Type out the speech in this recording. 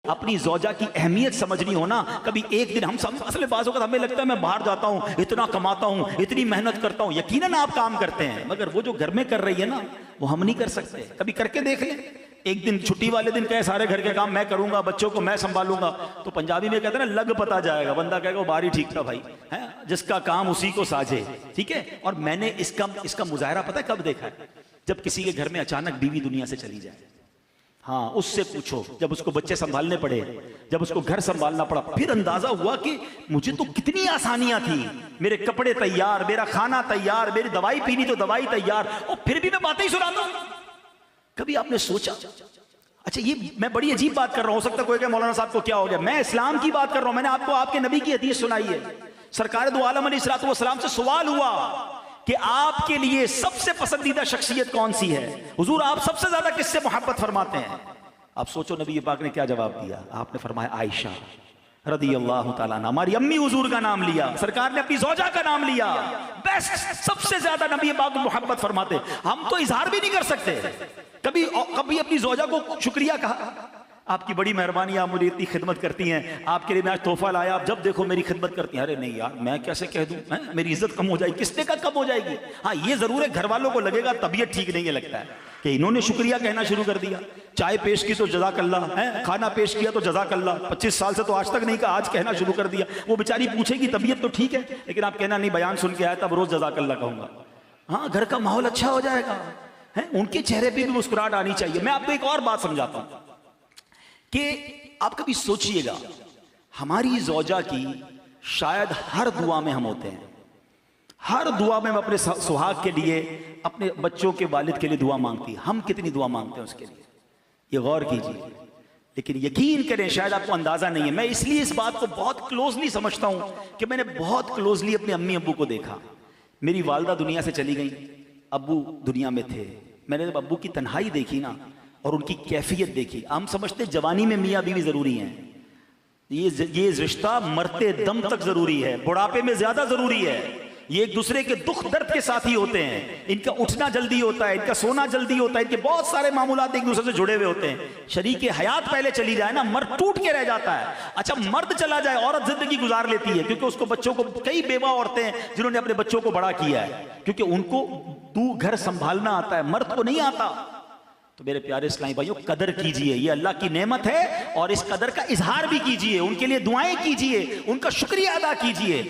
अपनी ज़ौजा की अहमियत समझनी हो ना, कभी एक दिन हम सब असल में बाज़ वक़्त हमें लगता है मैं बाहर जाता हूँ, इतना कमाता हूँ, इतनी मेहनत करता हूँ। यकीनन आप काम करते हैं, मगर वो जो घर में कर रही है ना, वो हम नहीं कर सकते। कभी करके देख लें। एक दिन छुट्टी वाले दिन कहे सारे घर के काम मैं करूंगा, बच्चों को मैं संभालूंगा, तो पंजाबी में कहते हैं ना, लग पता जाएगा। बंदा कहेगा वो बारी ठीक था भाई, है जिसका काम उसी को साझे। ठीक है। और मैंने इसका मुजाहरा पता है कब देखा है? जब किसी के घर में अचानक बीवी दुनिया से चली जाए। हाँ, उससे पूछो, जब उसको बच्चे संभालने पड़े, जब उसको घर संभालना पड़ा, फिर अंदाजा हुआ कि मुझे तो कितनी आसानियां थी। मेरे कपड़े तैयार, मेरा खाना तैयार, मेरी दवाई पीनी तो दवाई तैयार, और फिर भी मैं बातें ही सुनाता हूं। कभी आपने सोचा? अच्छा, ये मैं बड़ी अजीब बात कर रहा हूं, हो सकता है कोई कहे मौलाना साहब को क्या हो गया। मैं इस्लाम की बात कर रहा हूं। मैंने आपको आपके नबी की हदीस सुनाई है। सरकार दो आलम अलैहिस्सलातु वस्सलाम से सवाल हुआ कि आपके लिए सबसे पसंदीदा शख्सियत कौन सी है? हुजूर, आप सबसे ज्यादा किससे मोहब्बत फरमाते हैं? आप सोचो नबी पाक ने क्या जवाब दिया। आपने फरमाया आयशा रदियल्लाहु ताला अन्हा। हमारी अम्मी हुजूर का नाम लिया, सरकार ने अपनी ज़ौजा का नाम लिया। बेस्ट, सबसे ज्यादा नबी पाक मोहब्बत फरमाते। हम तो इजहार भी नहीं कर सकते। कभी अपनी ज़ौजा को शुक्रिया कहा, आपकी बड़ी मेहरबानी, आप मुझे इतनी खिदमत करती हैं, आपके लिए मैं आज तोहफा लाया, आप जब देखो मेरी खिदमत करती हैं। अरे नहीं यार, मैं कैसे कह दूं, मेरी इज्जत कम हो जाएगी। किसने का कम हो जाएगी? हाँ, ये जरूर है, घर वालों को लगेगा तबीयत ठीक नहीं है, लगता है कि इन्होंने शुक्रिया कहना शुरू कर दिया। चाय पेश की तो जज़ाकल्लाह, है खाना पेश किया तो जज़ाकल्लाह। 25 साल से तो आज तक नहीं कहा, आज कहना शुरू कर दिया। वो बेचारी पूछेगी तबीयत तो ठीक है, लेकिन आप कहना नहीं, बयान सुन के आया तब रोज जज़ाकल्लाह कहूंगा। हाँ, घर का माहौल अच्छा हो जाएगा, है उनके चेहरे पे भी मुस्कुराहट आनी चाहिए। मैं आपको एक और बात समझाता हूं कि आप कभी सोचिएगा, हमारी ज़ौजा की शायद हर दुआ में हम होते हैं। हर दुआ में हम अपने सुहाग के लिए, अपने बच्चों के वालिद के लिए दुआ मांगती है। हम कितनी दुआ मांगते हैं उसके लिए, ये गौर कीजिए। लेकिन यकीन करें, शायद आपको अंदाजा नहीं है। मैं इसलिए इस बात को बहुत क्लोजली समझता हूं कि मैंने बहुत क्लोजली अपने अम्मी अब्बू को देखा। मेरी वालदा दुनिया से चली गई, अब्बू दुनिया में थे। मैंने जब अब्बू की तन्हाई देखी ना, और उनकी कैफियत देखी। हम समझते जवानी में मियाँ बीवी जरूरी हैं, ये रिश्ता मरते दम तक जरूरी है, बुढ़ापे में ज्यादा जरूरी है। ये एक दूसरे के दुख दर्द के साथ ही होते हैं। इनका उठना जल्दी होता है, इनका सोना जल्दी होता है, इनके बहुत सारे मामूलात एक दूसरे से जुड़े हुए होते हैं। शरीके हयात पहले चली जाए ना, मर्द टूट के रह जाता है। अच्छा, मर्द चला जाए, औरत जिंदगी गुजार लेती है, क्योंकि उसको बच्चों को, कई बेवा औरतें हैं जिन्होंने अपने बच्चों को बड़ा किया है, क्योंकि उनको घर संभालना आता है, मर्द को नहीं आता। तो मेरे प्यारे इस्लामी भाइयों, कदर कीजिए, ये अल्लाह की नेमत है, और इस कदर का इजहार भी कीजिए, उनके लिए दुआएं कीजिए, उनका शुक्रिया अदा कीजिए।